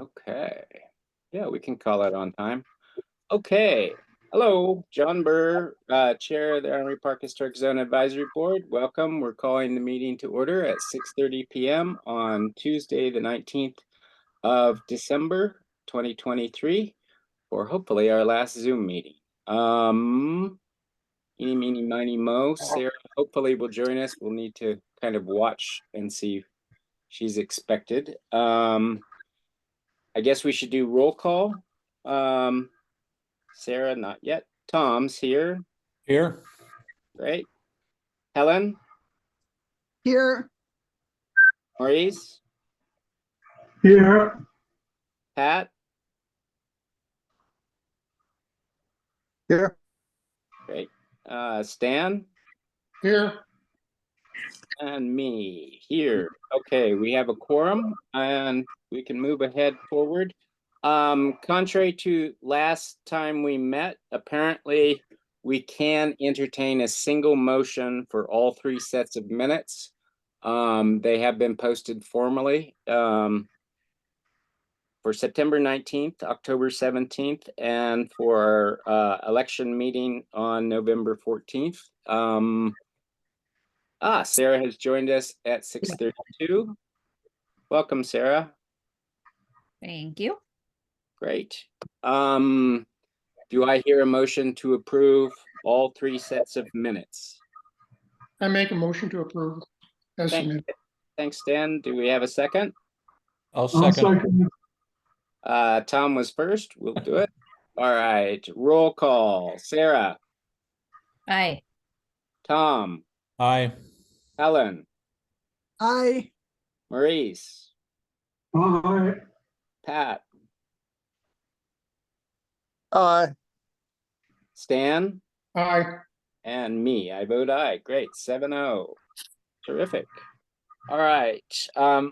Okay. Yeah, we can call it on time. Okay. Hello, John Burr, Chair of the Armory Park Historic Zone Advisory Board. Welcome. We're calling the meeting to order at 6:30 p.m. on Tuesday, the 19th of December, 2023, for hopefully our last Zoom meeting. Eeny, meeny, miny, mo. Sarah hopefully will join us. We'll need to kind of watch and see. She's expected. I guess we should do roll call. Sarah, not yet. Tom's here. Here. Great. Helen? Here. Maurice? Here. Pat? Here. Great. Stan? Here. And me here. Okay, we have a quorum and we can move ahead forward. Contrary to last time we met, apparently we can entertain a single motion for all three sets of minutes. They have been posted formally for September 19th, October 17th, and for our election meeting on November 14th. Sarah has joined us at 6:32. Welcome, Sarah. Thank you. Great. Do I hear a motion to approve all three sets of minutes? I make a motion to approve. As submitted. Thanks, Stan. Do we have a second? I'll second. Tom was first. We'll do it. All right. Roll call. Sarah. Aye. Tom. Aye. Helen. Aye. Maurice. Aye. Pat. Aye. Stan. Aye. And me. I vote aye. Great. 7-0. Terrific. All right.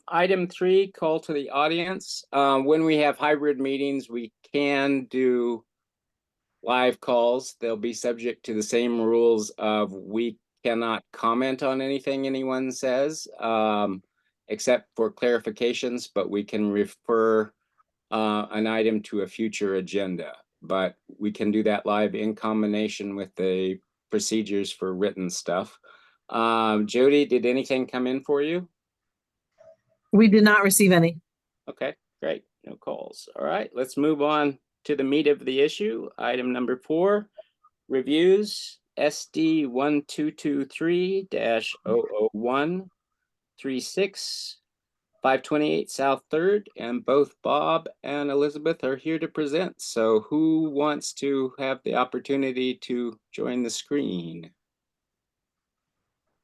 Item 3, call to the audience. When we have hybrid meetings, we can do live calls. They'll be subject to the same rules of we cannot comment on anything anyone says, except for clarifications, but we can refer an item to a future agenda. But we can do that live in combination with the procedures for written stuff. Jody, did anything come in for you? We did not receive any. Okay, great. No calls. All right, let's move on to the meat of the issue. Item number 4, reviews SD 1223-00136, 528 South 3rd, and both Bob and Elizabeth are here to present. So who wants to have the opportunity to join the screen?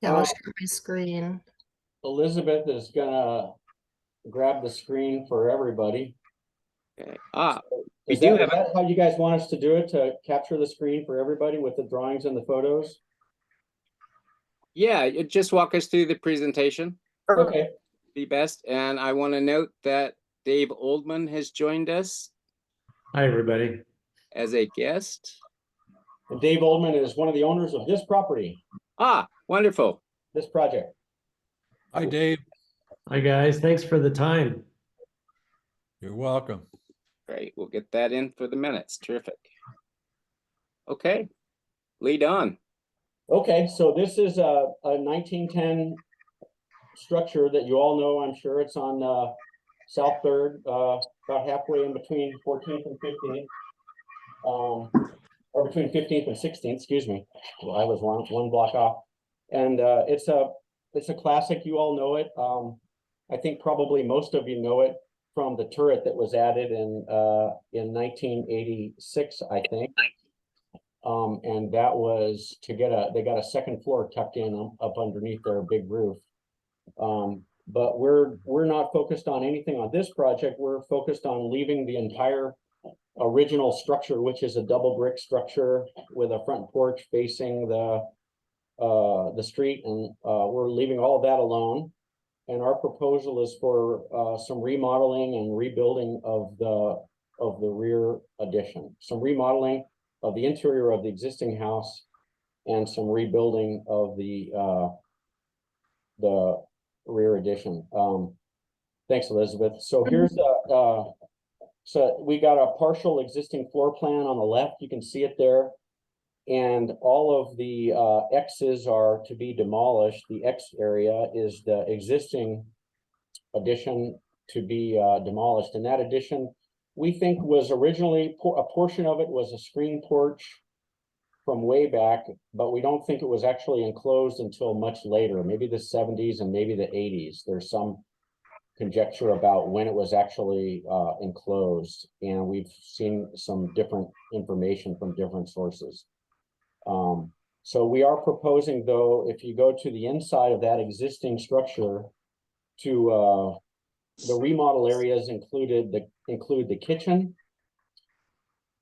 Yeah, I'll share my screen. Elizabeth is gonna grab the screen for everybody. Okay. Is that how you guys want us to do it, to capture the screen for everybody with the drawings and the photos? Yeah, you just walk us through the presentation. Okay. Be best. And I want to note that Dave Oldman has joined us. Hi, everybody. As a guest. And Dave Oldman is one of the owners of this property. Wonderful. This project. Hi, Dave. Hi, guys. Thanks for the time. You're welcome. Great. We'll get that in for the minutes. Terrific. Okay. Lead on. Okay, so this is a 1910 structure that you all know, I'm sure. It's on South 3rd, about halfway in between 14th and 15th. Or between 15th and 16th, excuse me. Well, I was one block off. And it's a classic, you all know it. I think probably most of you know it from the turret that was added in 1986, I think. And that was to get they got a second floor tucked in up underneath their big roof. But we're not focused on anything on this project. We're focused on leaving the entire original structure, which is a double brick structure with a front porch facing the street, and we're leaving all of that alone. And our proposal is for some remodeling and rebuilding of the rear addition, some remodeling of the interior of the existing house, and some rebuilding of the rear addition. Thanks, Elizabeth. So here's So we got a partial existing floor plan on the left. You can see it there. And all of the X's are to be demolished. The X area is the existing addition to be demolished. And that addition, we think, was originally a portion of it was a screen porch from way back, but we don't think it was actually enclosed until much later, maybe the 70s and maybe the 80s. There's some conjecture about when it was actually enclosed, and we've seen some different information from different sources. So we are proposing, though, if you go to the inside of that existing structure, to the remodel areas include the kitchen,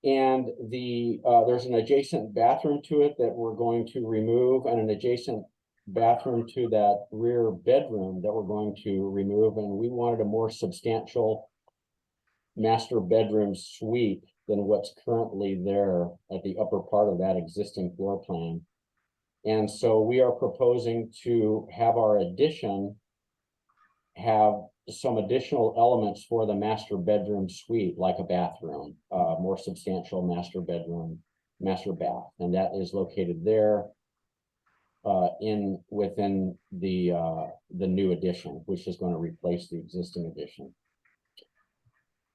and there's an adjacent bathroom to it that we're going to remove, and an adjacent bathroom to that rear bedroom that we're going to remove. And we wanted a more substantial master bedroom suite than what's currently there at the upper part of that existing floor plan. And so we are proposing to have our addition have some additional elements for the master bedroom suite, like a bathroom, more substantial master bedroom, master bath, and that is located there within the new addition, which is going to replace the existing addition.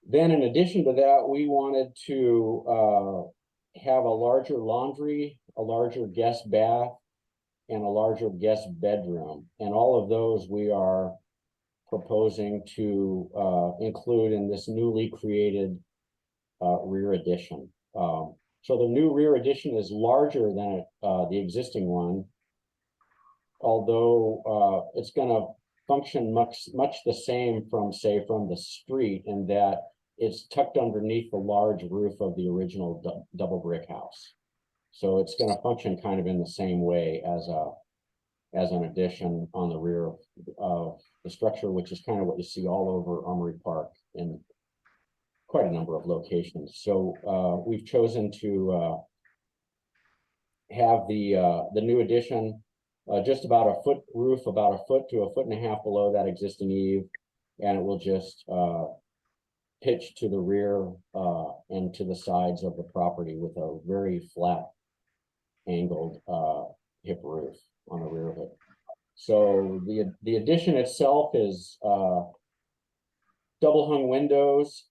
Then, in addition to that, we wanted to have a larger laundry, a larger guest bath, and a larger guest bedroom, and all of those we are proposing to include in this newly created rear addition. So the new rear addition is larger than the existing one, although it's going to function much the same from the street, in that it's tucked underneath the large roof of the original double brick house. So it's going to function kind of in the same way as an addition on the rear of the structure, which is kind of what you see all over Armory Park in quite a number of locations. So we've chosen to have the new addition just about a foot roof, about a foot to a foot and a half below that existing eave, and it will just pitch to the rear and to the sides of the property with a very flat angled hip roof on the rear of it. So the addition itself is double hung windows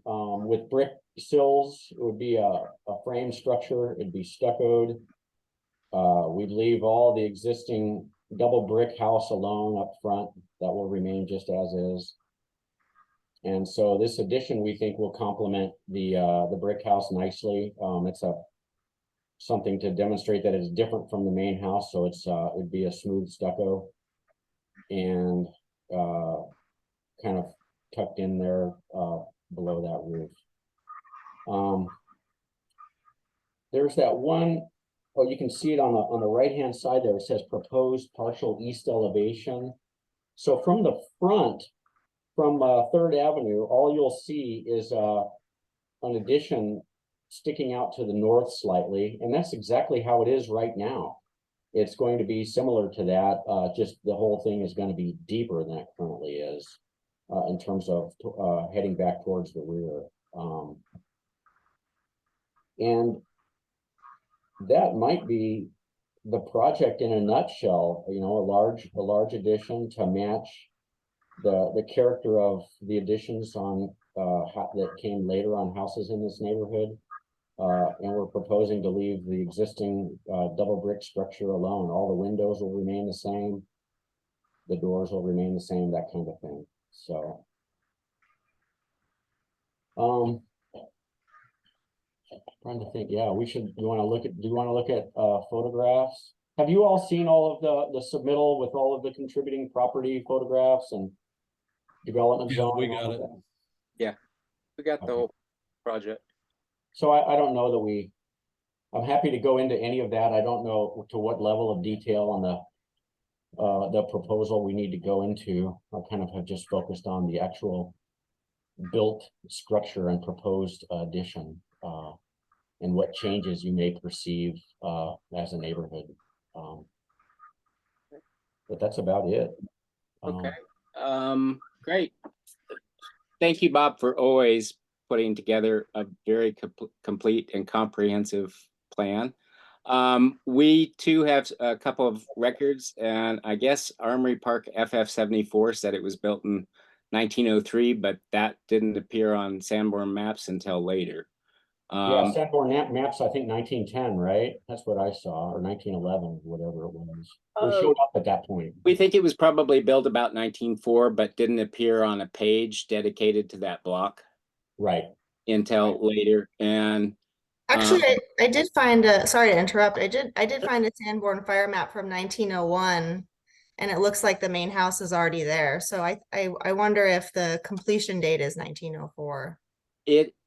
with brick sills. It would be a frame structure. It'd be stuccoed. We'd leave all the existing double brick house alone up front. That will remain just as is. And so this addition, we think, will complement the brick house nicely. It's something to demonstrate that it's different from the main house. So it'd be a smooth stucco and kind of tucked in there below that roof. There's that one, oh, you can see it on the right hand side there. It says proposed partial east elevation. So from the front, from 3rd Avenue, all you'll see is an addition sticking out to the north slightly, and that's exactly how it is right now. It's going to be similar to that, just the whole thing is going to be deeper than it currently is in terms of heading back towards the rear. And that might be the project in a nutshell. You know, a large addition to match the character of the additions on that came later on houses in this neighborhood. And we're proposing to leave the existing double brick structure alone. All the windows will remain the same. The doors will remain the same, that kind of thing. So, trying to think, yeah, we should, do you want to look at photographs? Have you all seen all of the submittal with all of the contributing property photographs and development Yeah, zone? we and all got of it. that? We got the Okay. whole project. So I don't know that I'm happy to go into any of that. I don't know to what level of detail on the proposal we need to go into. I kind of have just focused on the actual built structure and proposed addition and what changes you may perceive as a neighborhood. But that's about it. Okay. Great. Thank you, Bob, for always putting together a very complete and comprehensive plan. We too have a couple of records, and I guess Armory Park FF74 said it was built in 1903, but that didn't appear on Sanborn maps until later. Yeah, Sanborn maps, I think 1910, right? That's what I saw, or 1911, whatever it was. It showed up at that point. We think it was probably built about 1904, but didn't appear on a page dedicated to that block Right. until later. And Actually, I did find a, sorry to interrupt. I did find a Sanborn fire map from 1901, and it looks like the main house is already there. So I wonder if the completion date is 1904.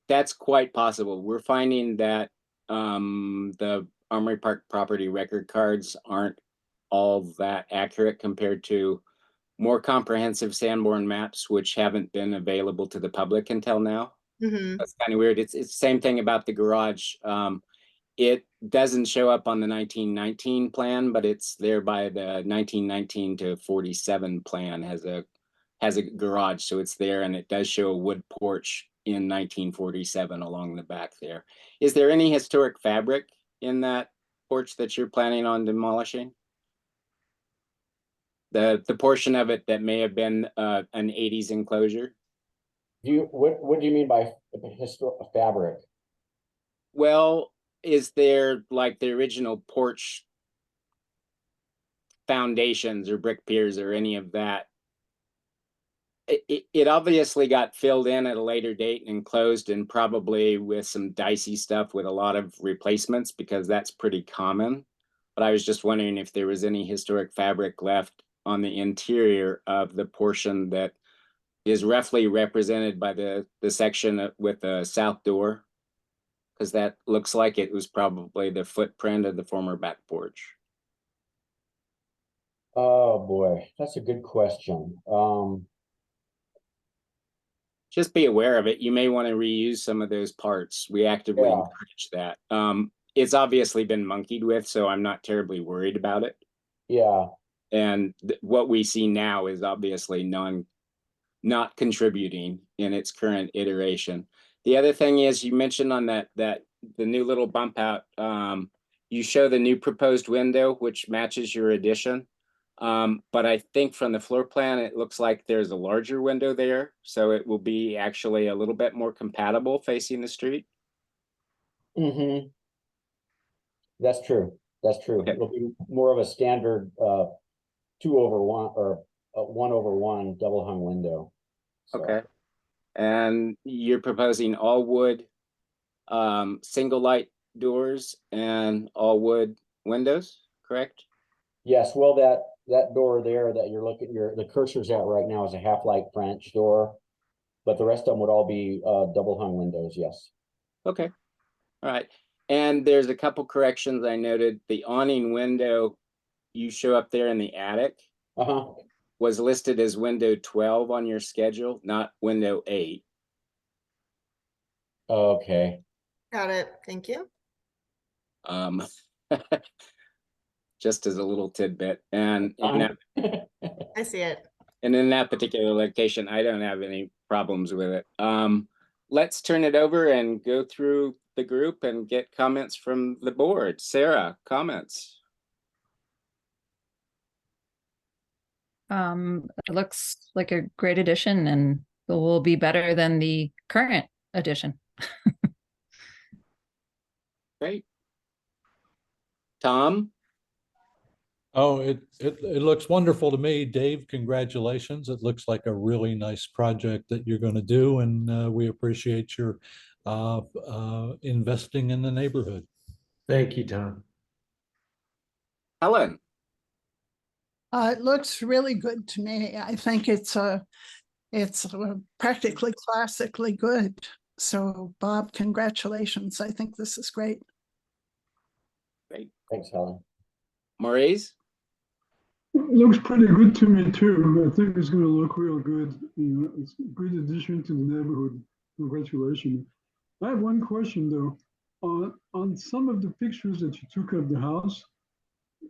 that's quite possible. We're finding that the Armory Park property record cards aren't all that accurate compared to more comprehensive Sanborn maps, which haven't been available to the public until now. Mm-hmm. That's kind of weird. It's the same thing about the garage. It doesn't show up on the 1919 plan, but it's there by the 1919 to 47 plan has a garage, so it's there, and it does show a wood porch in 1947 along the back there. Is there any historic fabric in that porch that you're planning on demolishing? The portion of it that may have been an 80s enclosure? What do you mean by historic fabric? Well, is there like the original porch foundations or brick piers or any of that? It obviously got filled in at a later date and closed, and probably with some dicey stuff with a lot of replacements, because that's pretty common. But I was just wondering if there was any historic fabric left on the interior of the portion that is roughly represented by the section with the south door, because that looks like it was probably the footprint of the former back porch. Oh boy, that's a good question. Just be aware of it. You may want to reuse some of those parts. We actively Yeah. encourage that. It's obviously been monkeyed with, so I'm not terribly worried about it. Yeah. And what we see now is obviously not contributing in its current iteration. The other thing is, you mentioned on that the new little bump out, you show the new proposed window, which matches your addition. But I think from the floor plan, it looks like there's a larger window there, so it will be actually a little bit more compatible facing the street. Mm-hmm. That's true. That's true. Okay. It'll be more of a standard 2/1 or 1/1 double hung window. So, Okay. And you're proposing all wood, single light doors and all wood windows, correct? yes, well, that door there that you're looking, the cursor's at right now is a half light French door, but the rest of them would all be double hung windows. Yes. Okay. All right. And there's a couple corrections I noted. The awning window you show up there in the attic Uh-huh. was listed as window 12 on your schedule, not window 8. Okay. Got it. Thank you. Just as a little tidbit. And in I see it. that particular location, I don't have any problems with it. Let's turn it over and go through the group and get comments from the board. Sarah, comments? It looks like a great addition and will be better than the current addition. Great. Tom? Oh, it looks wonderful to me. Dave, congratulations. It looks like a really nice project that you're going to do, and we appreciate your investing in the neighborhood. Thank you, Tom. Helen? It looks really good to me. I think it's practically classically good. So Bob, congratulations. I think this is great. Great. Thanks, Helen. Maurice? Looks pretty good to me too. I think it's going to look real good. You know, it's a good addition to the neighborhood. Congratulations. I have one question though. On some of the pictures that you took of the house,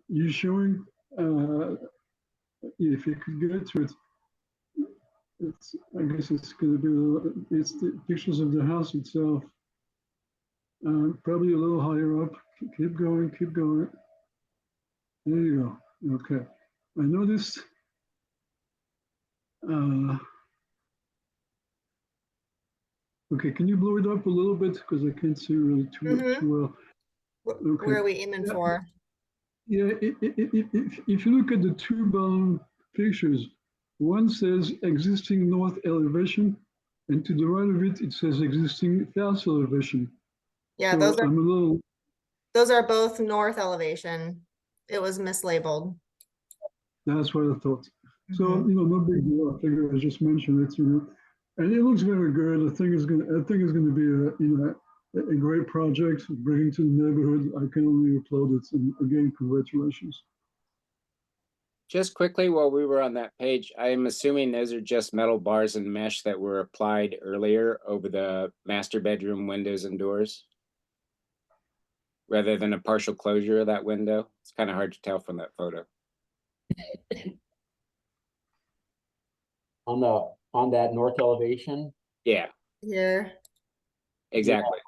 you're showing, if you could get to it, it's, I guess it's gonna be, it's the pictures of the house itself. Probably a little higher up. Keep going, keep going. There you go. Okay. I noticed. Okay, can you blow it up a little bit because I can't see really Mhm. too well. Okay. Where are we aiming Yeah. for? Yeah, if you look at the two bottom pictures, one says existing north elevation, and to the right of it, it says existing south elevation. Yeah, So those I'm a little, are both north elevation. It was mislabeled. that's what I thought. So, Mhm. no big deal. I figured I just mentioned it, and it looks very good. I think it's gonna be a great project, bringing to the neighborhood. I can only applaud it. And again, congratulations. Just quickly, while we were on that page, I'm assuming those are just metal bars and mesh that were applied earlier over the master bedroom windows and doors, rather than a partial closure of that window. It's kind of hard to tell from that photo. On that north elevation, Yeah, Here exactly.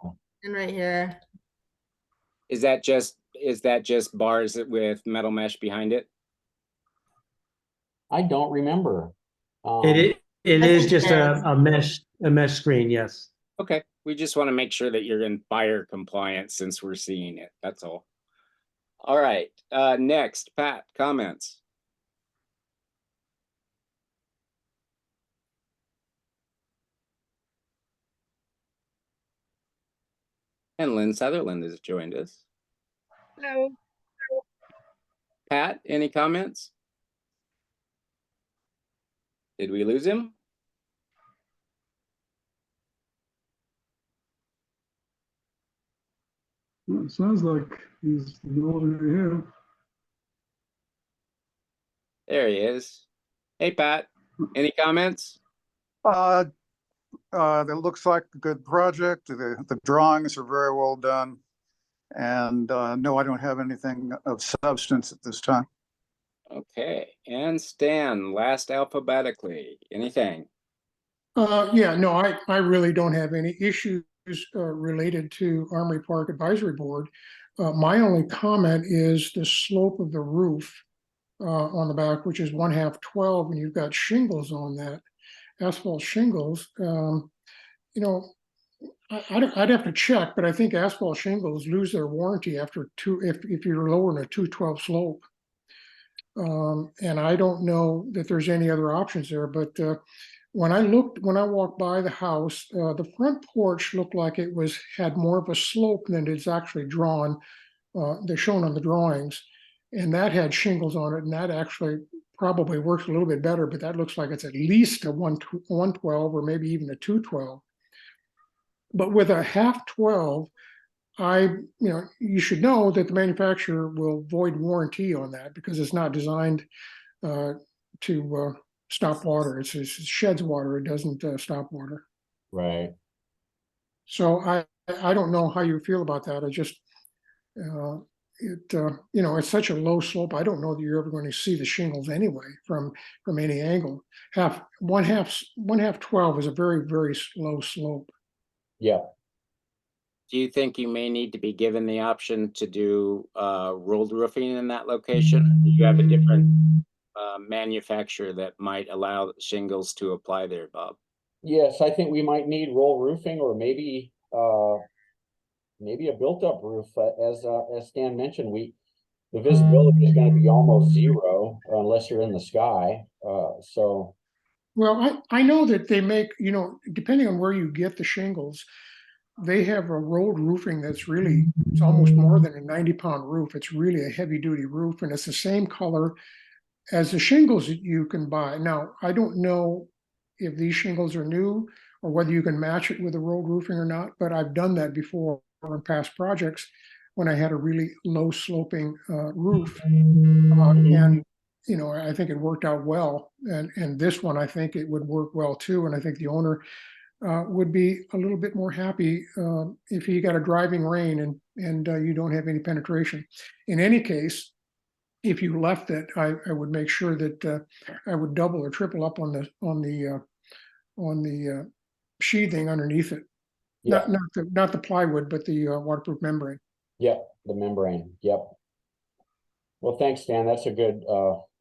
and right here. Is that just bars with metal mesh behind it? I don't remember. It I is think just it is. a mesh screen, yes. Okay, we just want to make sure that you're in fire compliance since we're seeing it. That's all. All right, next, Pat, comments. And Lynn Sutherland has joined us. Hello. Pat, any comments? Did we lose him? Well, it sounds like he's no longer here. There he is. Hey, Pat, any comments? That looks like a good project. The drawings are very well done. And no, I don't have anything of substance at this time. Okay, and Stan, last alphabetically, anything? Yeah, no, I really don't have any issues related to Armory Park Advisory Board. My only comment is the slope of the roof on the back, which is 1/2 12, and you've got shingles on that, asphalt shingles. I'd have to check, but I think asphalt shingles lose their warranty after if you're lower than a 212 slope. And I don't know that there's any other options there, but when I walked by the house, the front porch looked like it had more of a slope than it's actually drawn. They're shown on the drawings, and that had shingles on it, and that actually probably works a little bit better, but that looks like it's at least a 112 or maybe even a 212. But with a 1/2 12, you should know that the manufacturer will void warranty on that because it's not designed to stop water. It sheds water. It doesn't stop water. right. So I don't know how you feel about that. I just it's such a low slope. I don't know that you're ever going to see the shingles anyway from any angle. 1/2 12 is a very, very slow slope. Yeah. Do you think you may need to be given the option to do rolled roofing in that location? Do you have a different manufacturer that might allow shingles to apply there, Bob? Yes, I think we might need roll roofing or maybe maybe a built-up roof. As Stan mentioned, the visibility is going to be almost zero unless you're in the sky. So Well, I know that they make, depending on where you get the shingles, they have a rolled roofing that's really, it's almost more than a 90-pound roof. It's really a heavy duty roof, and it's the same color as the shingles that you can buy. Now, I don't know if these shingles are new or whether you can match it with a rolled roofing or not, but I've done that before in past projects when I had a really low sloping roof. And I think it worked out well. And this one, I think it would work well too. And I think the owner would be a little bit more happy if he got a driving rain and you don't have any penetration. In any case, if you left it, I would make sure that I would double or triple up on the sheathing underneath it. Yeah, Not the plywood, but the waterproof membrane. yep, the membrane, yep. Well, thanks, Stan. That's a good,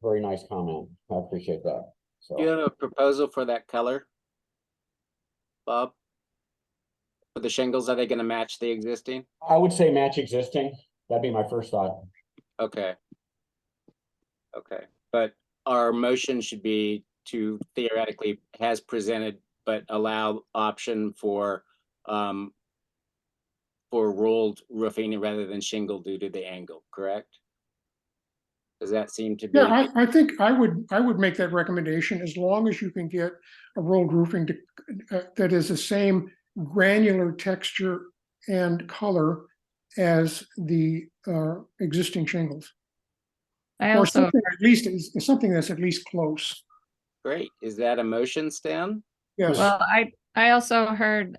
very nice comment. I appreciate that. Do you So, have a proposal for that color, Bob? For the shingles, are they going to match the existing? I would say match existing. That'd be my first thought. Okay. Okay, but our motion should be to theoretically has presented, but allow option for rolled roofing rather than shingle due to the angle, correct? Does that seem to be? Yeah, I think I would make that recommendation as long as you can get a rolled roofing that is the same granular texture and color as the existing shingles. I Or also, something at least is something that's at least close. Great. Is that a motion, Stan? Yes. well, I also heard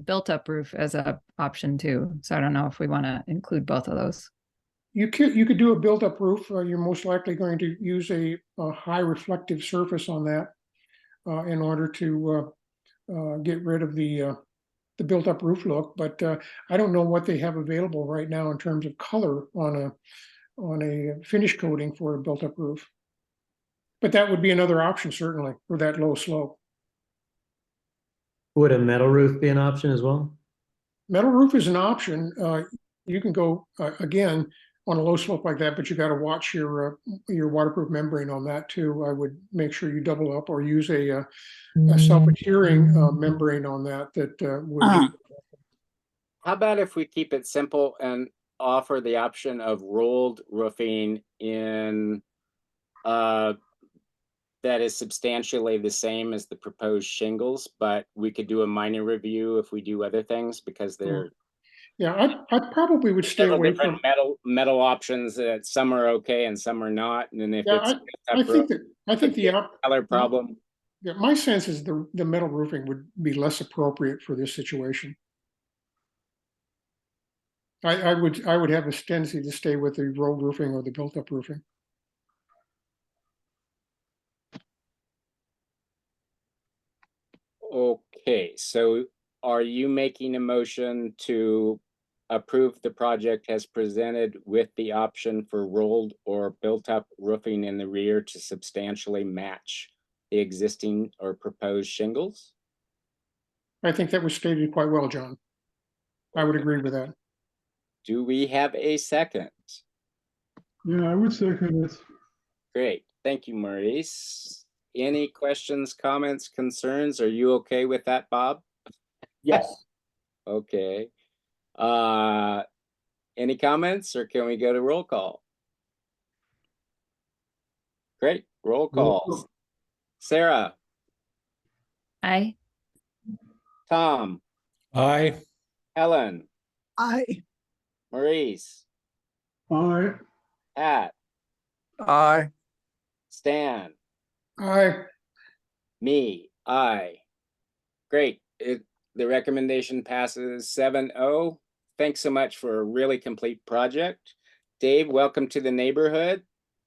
built-up roof as a option too. So I don't know if we want to include both of those. You could do a built-up roof. You're most likely going to use a high reflective surface on that in order to get rid of the built-up roof look. But I don't know what they have available right now in terms of color on a finish coating for a built-up roof. But that would be another option certainly for that low slope. Would a metal roof be an option as well? Metal roof is an option. You can go again on a low slope like that, but you got to watch your waterproof membrane on that too. I would make sure you double up or use a self-adhering membrane on that would. How about if we keep it simple and offer the option of rolled roofing in that is substantially the same as the proposed shingles, but we could do a minor review if we do other things because they're Yeah, I probably would stay several away different from. metal options that some are okay and some are not. And then if Yeah, it's I think the color problem. Yeah, my sense is the metal roofing would be less appropriate for this situation. I would have a tendency to stay with the rolled roofing or the built-up roofing. Okay, so are you making a motion to approve the project as presented with the option for rolled or built-up roofing in the rear to substantially match the existing or proposed shingles? I think that was stated quite well, John. I would agree with that. Do we have a second? Yeah, I would second it. Great, thank you, Maurice. Any questions, comments, concerns? Are you okay with that, Bob? Yes. Okay. Any comments or can we go to roll call? Great, roll calls. Sarah, Aye. Tom, Aye. Helen, Aye. Maurice, Aye. Pat, Aye. Stan, me, aye. Great. The recommendation passes 7-0. Thanks so much for a really complete project. Dave, welcome to the neighborhood.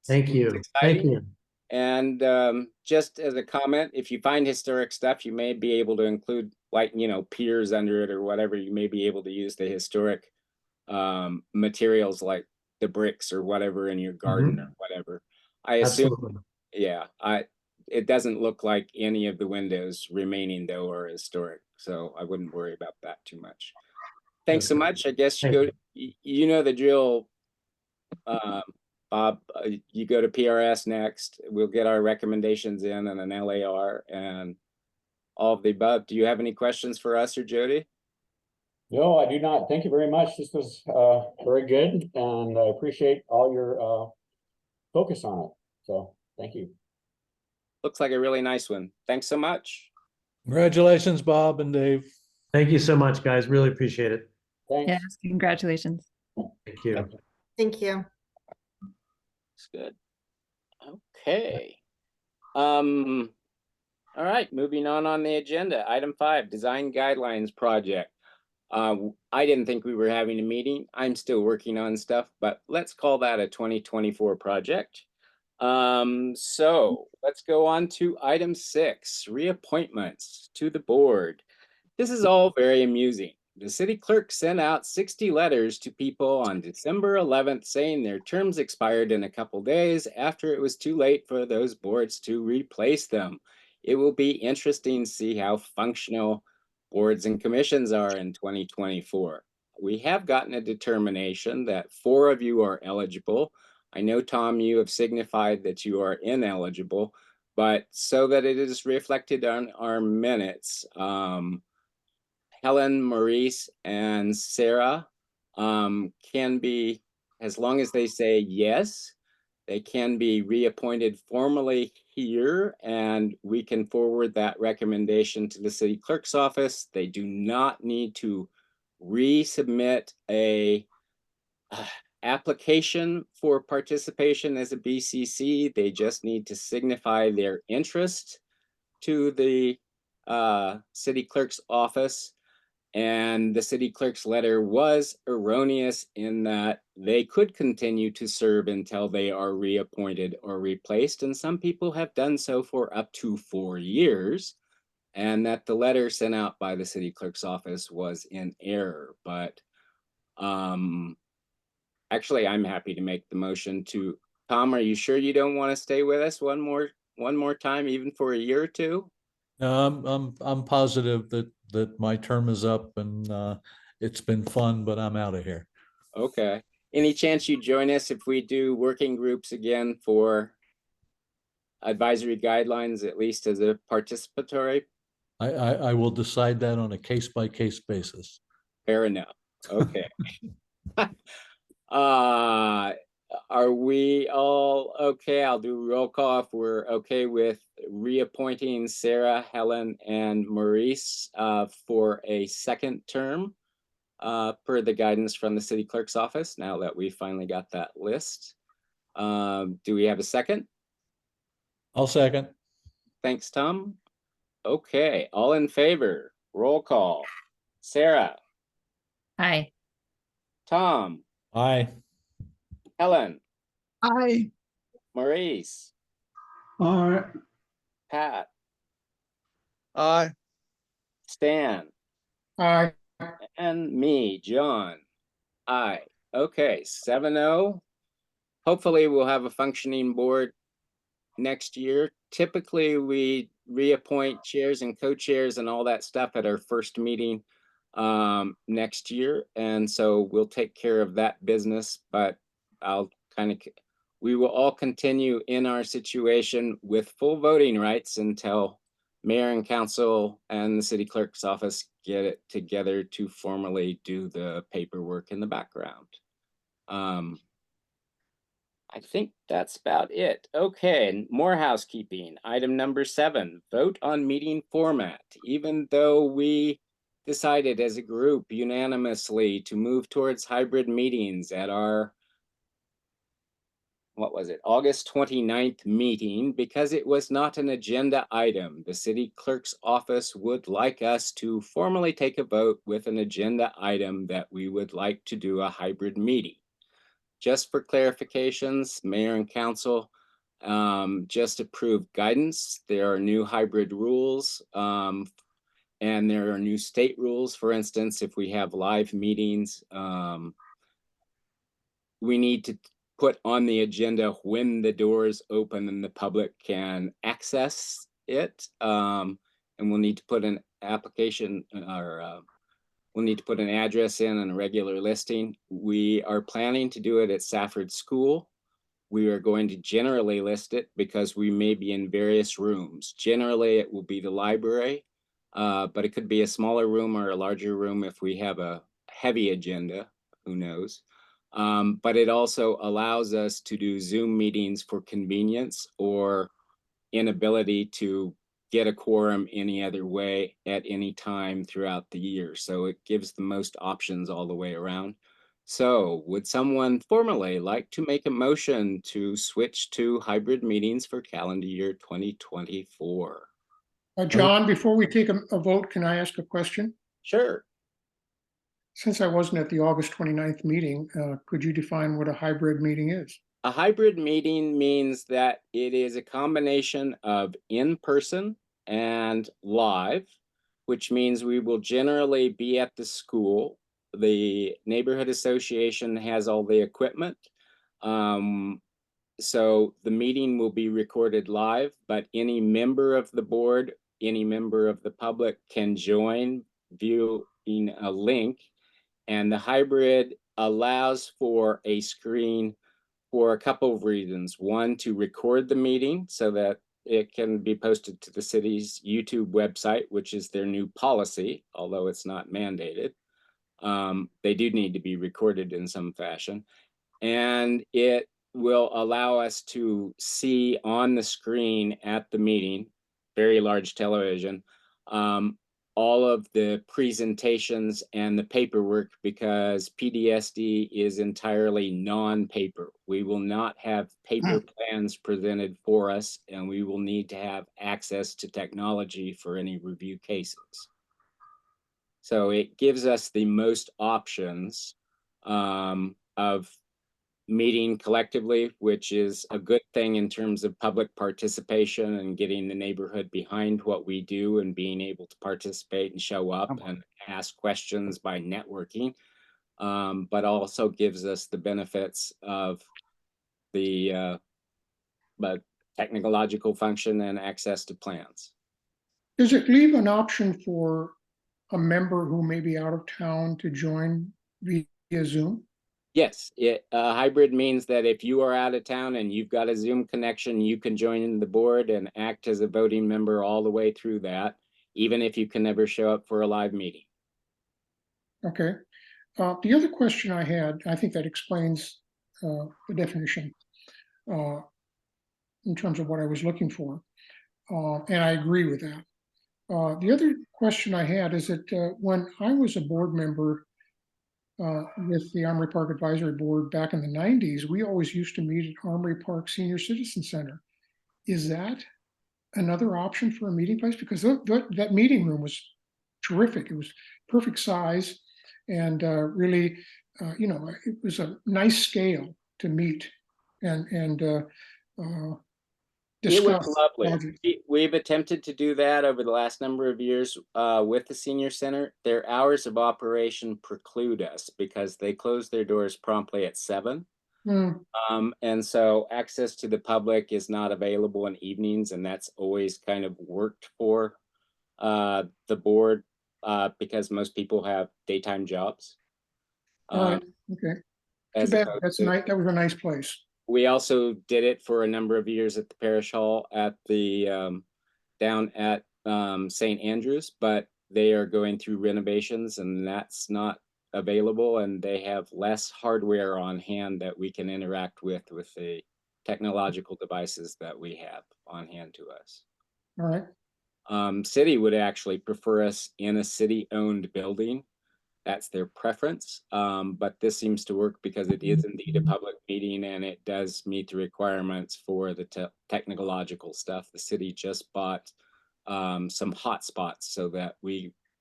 Thank It's you. Thank exciting. you. And just as a comment, if you find historic stuff, you may be able to include like, piers under it or whatever. You may be able to use the historic materials like the bricks or whatever in your garden or whatever. I assume, Absolutely. yeah, it doesn't look like any of the windows remaining though are historic. So I wouldn't worry about that too much. Thanks so Okay. much. I guess you Thank go, you know the drill, Bob, you go to PRS next. We'll get our recommendations in and an LAR and all of the above. Do you have any questions for us or Jody? No, I do not. Thank you very much. This was very good, and I appreciate all your focus on it. So thank you. Looks like a really nice one. Thanks so much. Congratulations, Bob and Dave. Thank you so much, guys. Really appreciate it. Thanks. Yes, congratulations. Thank you. Thank you. It's good. Okay. All right, moving on the agenda. Item 5, design guidelines project. I didn't think we were having a meeting. I'm still working on stuff, but let's call that a 2024 project. So let's go on to item 6, reappointments to the board. This is all very amusing. The city clerk sent out 60 letters to people on December 11th saying their terms expired in a couple days after it was too late for those boards to replace them. It will be interesting to see how functional boards and commissions are in 2024. We have gotten a determination that 4 of you are eligible. I know, Tom, you have signified that you are ineligible, but so that it is reflected on our minutes, Helen, Maurice, and Sarah can be, as long as they say yes, they can be reappointed formally here, and we can forward that recommendation to the city clerk's office. They do not need to resubmit a application for participation as a BCC. They just need to signify their interest to the city clerk's office. And the city clerk's letter was erroneous in that they could continue to serve until they are reappointed or replaced. And some people have done so for up to 4 years. And that the letter sent out by the city clerk's office was in error. But actually, I'm happy to make the motion to. Tom, are you sure you don't want to stay with us one more time, even for a year or two? No, I'm positive that my term is up and it's been fun, but I'm out of here. Okay. Any chance you join us if we do working groups again for advisory guidelines, at least as a participatory? I will decide that on a case-by-case basis. Fair enough. Okay. Are we all okay? I'll do roll call if we're okay with reappointing Sarah, Helen, and Maurice for a second term per the guidance from the city clerk's office, now that we finally got that list. Do we have a second? I'll second. Thanks, Tom. Okay, all in favor, roll call. Sarah, Aye. Tom, Aye. Helen, Aye. Maurice, All right. Pat, Aye. Stan, Aye. and me, John. Aye. Okay, 7-0. Hopefully we'll have a functioning board next year. Typically we reappoint chairs and co-chairs and all that stuff at our first meeting next year. And so we'll take care of that business, but we will all continue in our situation with full voting rights until mayor and council and the city clerk's office get it together to formally do the paperwork in the background. I think that's about it. Okay, more housekeeping. Item number 7, vote on meeting format. Even though we decided as a group unanimously to move towards hybrid meetings at our, what was it, August 29th meeting, because it was not an agenda item, the city clerk's office would like us to formally take a vote with an agenda item that we would like to do a hybrid meeting. Just for clarifications, mayor and council just approved guidance. There are new hybrid rules and there are new state rules. For instance, if we have live meetings, we need to put on the agenda when the doors open and the public can access it. And we'll need to put an application or we'll need to put an address in and a regular listing. We are planning to do it at Safford School. We are going to generally list it because we may be in various rooms. Generally, it will be the library, but it could be a smaller room or a larger room if we have a heavy agenda, who knows. But it also allows us to do Zoom meetings for convenience or inability to get a quorum any other way at any time throughout the year. So it gives the most options all the way around. So would someone formally like to make a motion to switch to hybrid meetings for calendar year 2024? John, before we take a vote, can I ask a question? Sure. Since I wasn't at the August 29th meeting, could you define what a hybrid meeting is? A hybrid meeting means that it is a combination of in-person and live, which means we will generally be at the school. The neighborhood association has all the equipment. So the meeting will be recorded live, but any member of the board, any member of the public can join viewing a link. And the hybrid allows for a screen for a couple of reasons. One, to record the meeting so that it can be posted to the city's YouTube website, which is their new policy, although it's not mandated. They do need to be recorded in some fashion. And it will allow us to see on the screen at the meeting, very large television, all of the presentations and the paperwork, because PDSD is entirely non-paper. We will not have paper plans presented for us, and we will need to have access to technology for any review cases. So it gives us the most options of meeting collectively, which is a good thing in terms of public participation and getting the neighborhood behind what we do and being able to participate and show up and ask questions by networking, but also gives us the benefits of the technological function and access to plans. Does it leave an option for a member who may be out of town to join via Zoom? Yes, hybrid means that if you are out of town and you've got a Zoom connection, you can join the board and act as a voting member all the way through that, even if you can never show up for a live meeting. Okay. The other question I had, I think that explains the definition in terms of what I was looking for, and I agree with that. The other question I had is that when I was a board member with the Armory Park Advisory Board back in the 90s, we always used to meet at Armory Park Senior Citizen Center. Is that another option for a meeting place? Because that meeting room was terrific. It was perfect size and really, it was a nice scale to meet and It was discuss lovely. projects. We've attempted to do that over the last number of years with the senior center. Their hours of operation preclude us because they close their doors promptly at 7. And so access to the public is not available in evenings, and that's always kind of worked for the board because most people have daytime jobs. All right. Okay. Too bad. That's nice. That was a nice place. We also did it for a number of years at the parish hall at the down at St. Andrews, but they are going through renovations and that's not available, and they have less hardware on hand that we can interact with the technological devices that we have on hand to us. All right. City would actually prefer us in a city-owned building. That's their preference, but this seems to work because it is indeed a public meeting and it does meet the requirements for the technological stuff. The city just bought some hotspots so that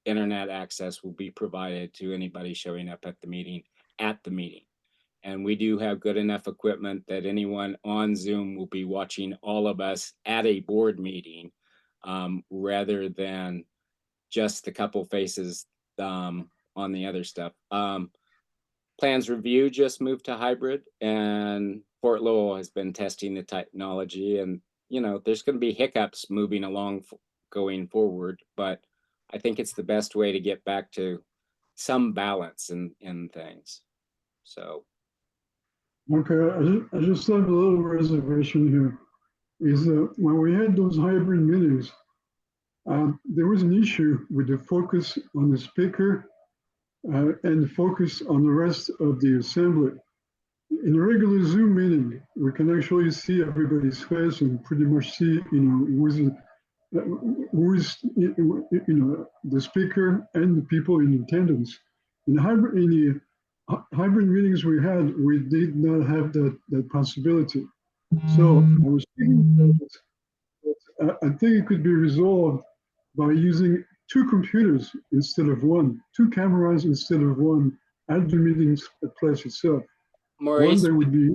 internet access will be provided to anybody showing up at the meeting. And we do have good enough equipment that anyone on Zoom will be watching all of us at a board meeting rather than just a couple faces on the other stuff. Plans review just moved to hybrid, and Fort Lowell has been testing the technology, and there's going to be hiccups moving along going forward, but I think it's the best way to get back to some balance in things. So okay, I just have a little reservation here. Is when we had those hybrid meetings, there was an issue with the focus on the speaker and focus on the rest of the assembly. In a regular Zoom meeting, we can actually see everybody's face and pretty much see, who is the speaker and the people in attendance. In the hybrid meetings we had, we did not have that possibility. So I was thinking that I think it could be resolved by using 2 computers instead of 1, 2 cameras instead of 1 at the meeting place itself. Maurice, One that would be.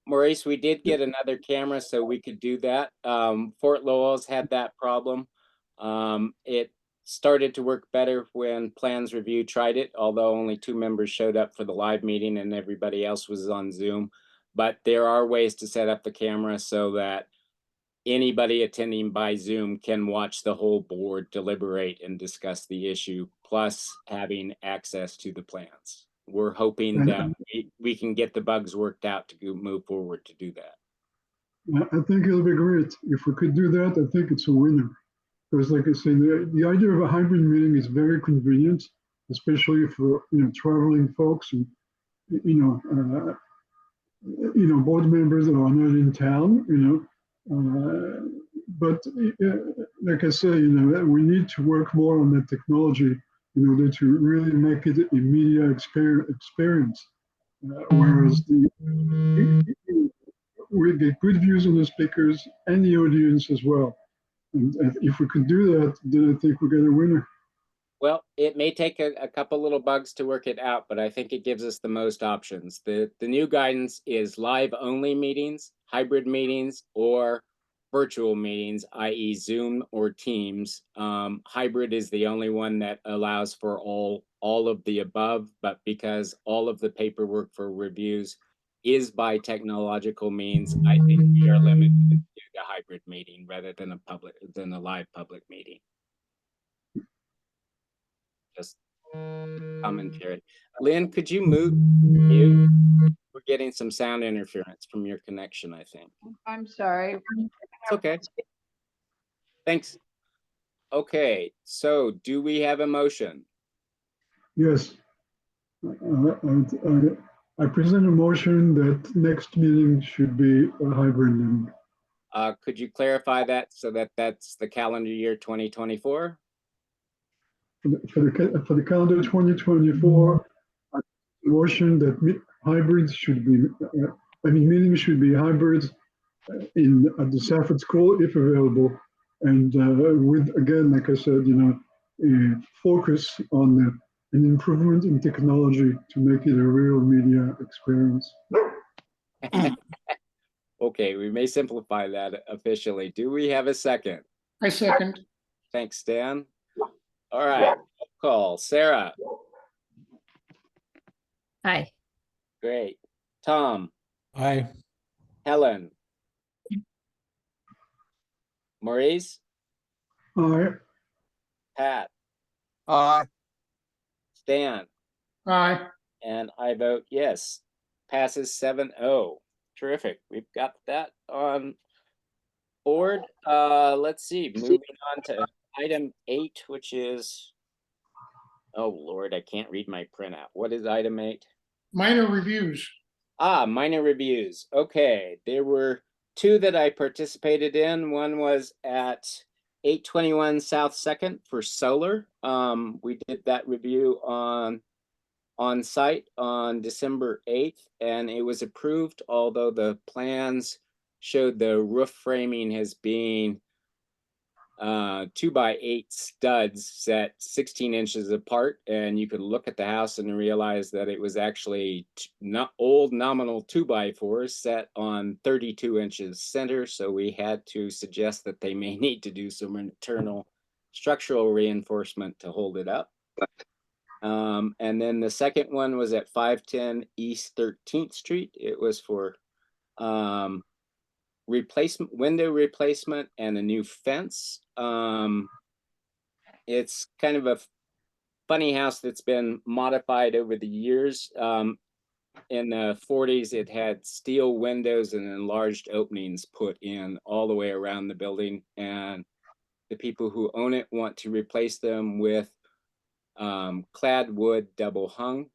Maurice, we did get another camera, so we could do that. Fort Lowell's had that problem. It started to work better when Plans Review tried it, although only 2 members showed up for the live meeting and everybody else was on Zoom. But there are ways to set up the camera so that anybody attending by Zoom can watch the whole board deliberate and discuss the issue, plus having access to the plans. We're hoping that we can get the bugs worked out to move forward to do that. I think it'll be great. If we could do that, I think it's a winner. Because like I said, the idea of a hybrid meeting is very convenient, especially for, traveling folks and, board members that are not in town, but like I say, we need to work more on that technology in order to really make it a media experience. Whereas we get good views on the speakers and the audience as well. And if we could do that, then I think we got a winner. Well, it may take a couple little bugs to work it out, but I think it gives us the most options. The new guidance is live only meetings, hybrid meetings, or virtual meetings, i.e. Zoom or Teams. Hybrid is the only one that allows for all of the above, but because all of the paperwork for reviews is by technological means, I think we are limited to the hybrid meeting rather than a live public meeting. Just commentary. Lynn, could you mute? We're getting some sound interference from your connection, I think. I'm sorry. It's okay. Thanks. Okay, so do we have a motion? Yes. I present a motion that next meeting should be a hybrid meeting. Could you clarify that so that that's the calendar year 2024? For the calendar 2024, motion that hybrids should be, meetings should be hybrids at the Safford School if available, and with, again, like I said, focus on an improvement in technology to make it a real media experience. Okay, we may simplify that officially. Do we have a second? I second. Thanks, Dan. All right, call. Sarah. Hi. Great. Tom. Aye. Helen. Maurice. Aye. Pat. Aye. Stan. Aye. And I vote yes. Passes 7-0. Terrific. We've got that on board. Let's see. Moving on to item 8, which is, oh Lord, I can't read my printout. What is item 8? Minor reviews. Minor reviews. Okay, there were 2 that I participated in. One was at 821 South 2nd for solar. We did that review on site on December 8th, and it was approved, although the plans showed the roof framing as being 2x8 studs set 16 inches apart, and you could look at the house and realize that it was actually not old nominal 2x4s set on 32 inches center. So we had to suggest that they may need to do some internal structural reinforcement to hold it up. And then the second one was at 510 East 13th Street. It was for window replacement and a new fence. It's kind of a funny house that's been modified over the years. In the 40s, it had steel windows and enlarged openings put in all the way around the building, and the people who own it want to replace them with clad wood double hung,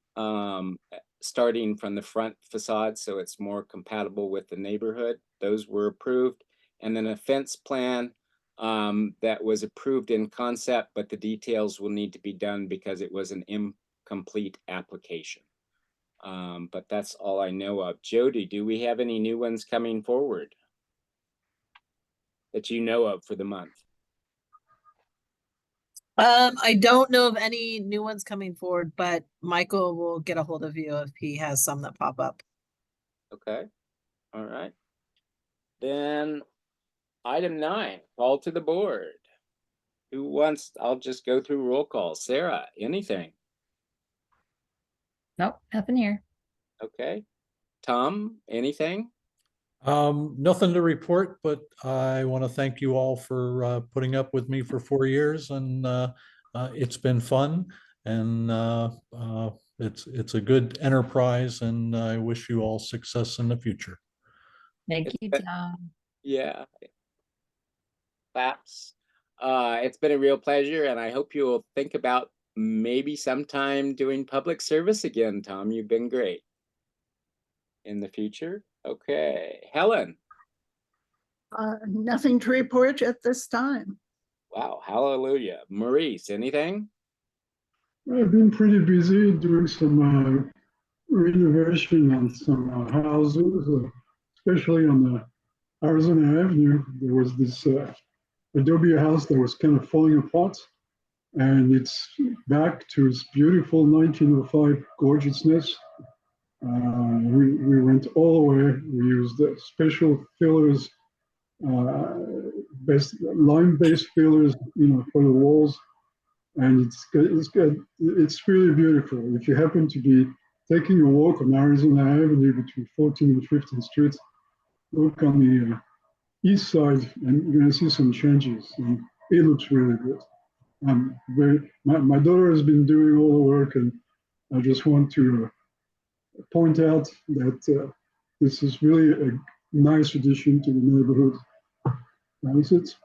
starting from the front facade, so it's more compatible with the neighborhood. Those were approved. And then a fence plan that was approved in concept, but the details will need to be done because it was an incomplete application. But that's all I know of. Jody, do we have any new ones coming forward that you know of for the month? I don't know of any new ones coming forward, but Michael will get a hold of you if he has some that pop up. Okay. All right. Then item 9, call to the board. Who wants, I'll just go through roll call. Sarah, anything? Nope, nothing here. Okay. Tom, anything? Nothing to report, but I want to thank you all for putting up with me for 4 years, and it's been fun, and it's a good enterprise, and I wish you all success in the future. Thank you, Tom. Yeah. Claps. It's been a real pleasure, and I hope you'll think about maybe sometime doing public service again, Tom. You've been great. In the future. Okay. Helen. Nothing to report at this time. Wow. Hallelujah. Maurice, anything? I've been pretty busy doing some renovation on some houses, especially on the Arizona Avenue. There was this adobe house that was kind of falling apart, and it's back to its beautiful 1905 gorgeousness. We went all the way. We used special fillers, lime-based fillers, for the walls, and it's really beautiful. If you happen to be taking a walk on Arizona Avenue between 14th and 15th Street, look on the east side, and you're going to see some changes, and it looks really good. My daughter has been doing all the work, and I just want to point out that this is really a nice addition to the neighborhood. That's it.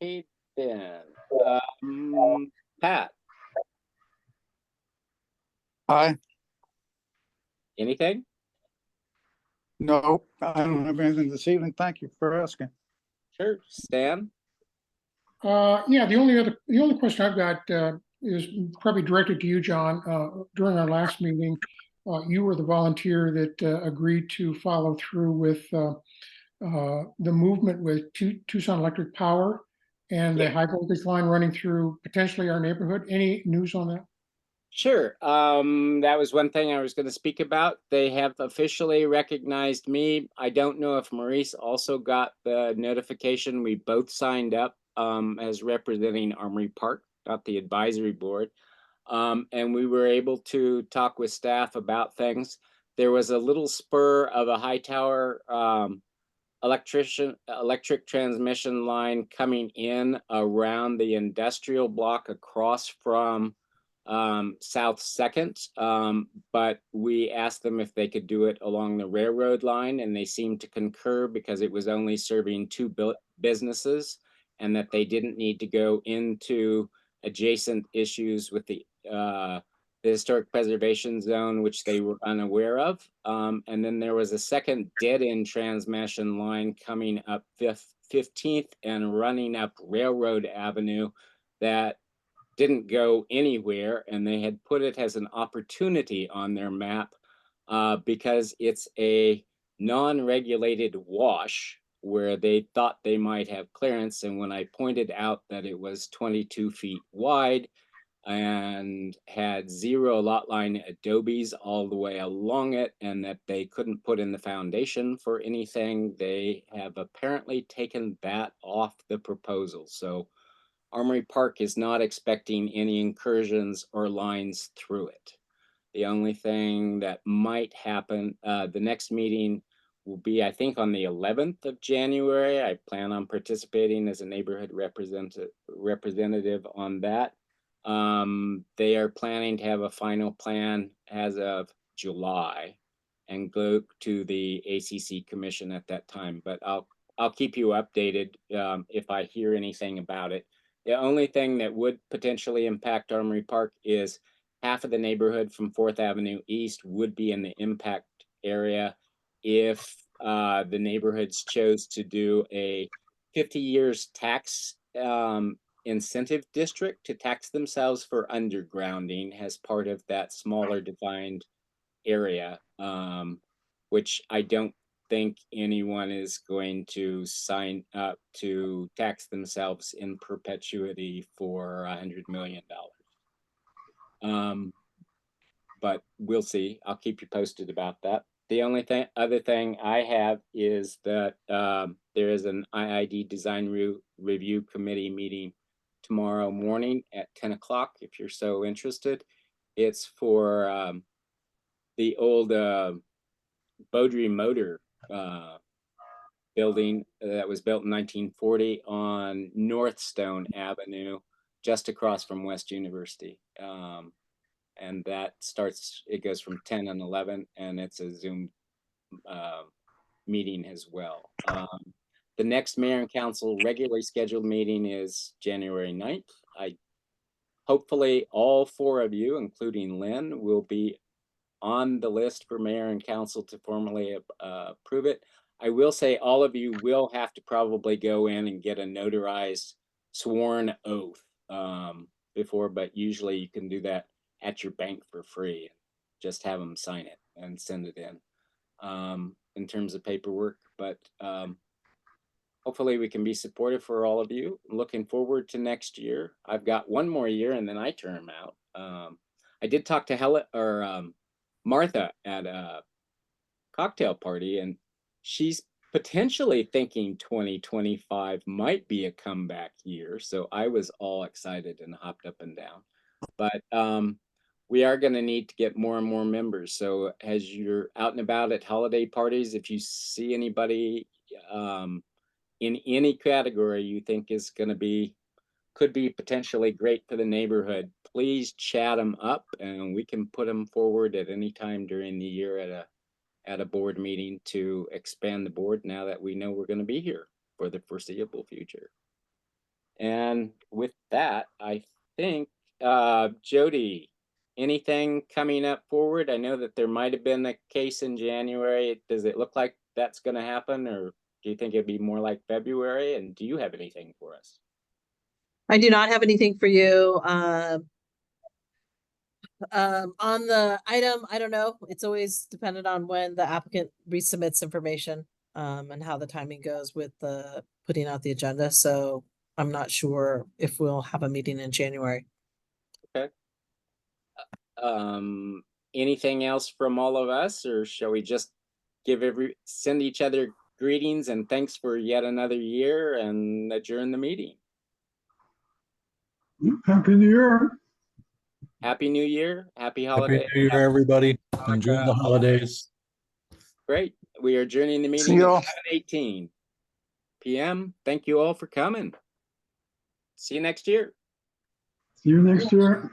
Hey, Ben. Pat, Hi. anything? No, I don't have anything this evening. Thank you for asking. Sure. Stan? Yeah, the only question I've got is probably directed to you, John. During our last meeting, you were the volunteer that agreed to follow through with the movement with Tucson Electric Power and the high voltage line running through potentially our neighborhood. Any news on that? Sure. That was one thing I was going to speak about. They have officially recognized me. I don't know if Maurice also got the notification. We both signed up as representing Armory Park, not the advisory board. And we were able to talk with staff about things. There was a little spur of a high tower electric transmission line coming in around the industrial block across from South 2nd, but we asked them if they could do it along the railroad line, and they seemed to concur because it was only serving 2 businesses, and that they didn't need to go into adjacent issues with the historic preservation zone, which they were unaware of. And then there was a second dead-end transmission line coming up 15th and running up Railroad Avenue that didn't go anywhere, and they had put it as an opportunity on their map because it's a non-regulated wash where they thought they might have clearance. And when I pointed out that it was 22 feet wide and had 0 lot line adobes all the way along it, and that they couldn't put in the foundation for anything, they have apparently taken that off the proposal. So Armory Park is not expecting any incursions or lines through it. The only thing that might happen, the next meeting will be, I think, on the 11th of January. I plan on participating as a neighborhood representative on that. They are planning to have a final plan as of July and go to the ACC commission at that time. But I'll keep you updated if I hear anything about it. The only thing that would potentially impact Armory Park is half of the neighborhood from 4th Avenue East would be in the impact area if the neighborhoods chose to do a 50 years tax incentive district to tax themselves for undergrounding as part of that smaller defined area, which I don't think anyone is going to sign up to tax themselves in perpetuity for $100 million. But we'll see. I'll keep you posted about that. the only other thing I have is that there is an IID Design Review Committee meeting tomorrow morning at 10 o'clock, if you're so interested. It's for the old Beaudry Motor building that was built in 1940 on Northstone Avenue, just across from West University. And that starts, it goes from 10 and 11, and it's a Zoom meeting as well. The next mayor and council regularly scheduled meeting is January 9th. Hopefully all 4 of you, including Lynn, will be on the list for mayor and council to formally approve it. I will say all of you will have to probably go in and get a notarized sworn oath before, but usually you can do that at your bank for free. Just have them sign it and send it in terms of paperwork. But hopefully we can be supportive for all of you. Looking forward to next year. I've got 1 more year and then I term out. I did talk to Martha at a cocktail party, and she's potentially thinking 2025 might be a comeback year. So I was all excited and hopped up and down. But we are going to need to get more and more members. So as you're out and about at holiday parties, if you see anybody in any category you think is going to could be potentially great for the neighborhood, please chat them up and we can put them forward at any time during the year at a board meeting to expand the board now that we know we're going to be here for the foreseeable future. And with that, I think, Jody, anything coming up forward? I know that there might have been a case in January. Does it look like that's going to happen, or do you think it'd be more like February? And do you have anything for us? I do not have anything for you. On the item, I don't know. It's always dependent on when the applicant resubmits information, and how the timing goes with the putting out the agenda. So I'm not sure if we'll have a meeting in January. Okay. Anything else from all of us, or shall we just send each other greetings and thanks for yet another year and adjourn the meeting? Happy New Year. Happy New Year. Happy Happy holiday. New Year, everybody. Enjoy the holidays. Great. We are adjourning the meeting at 7:18 p.m. Thank you all for coming. See you next year. See you next year.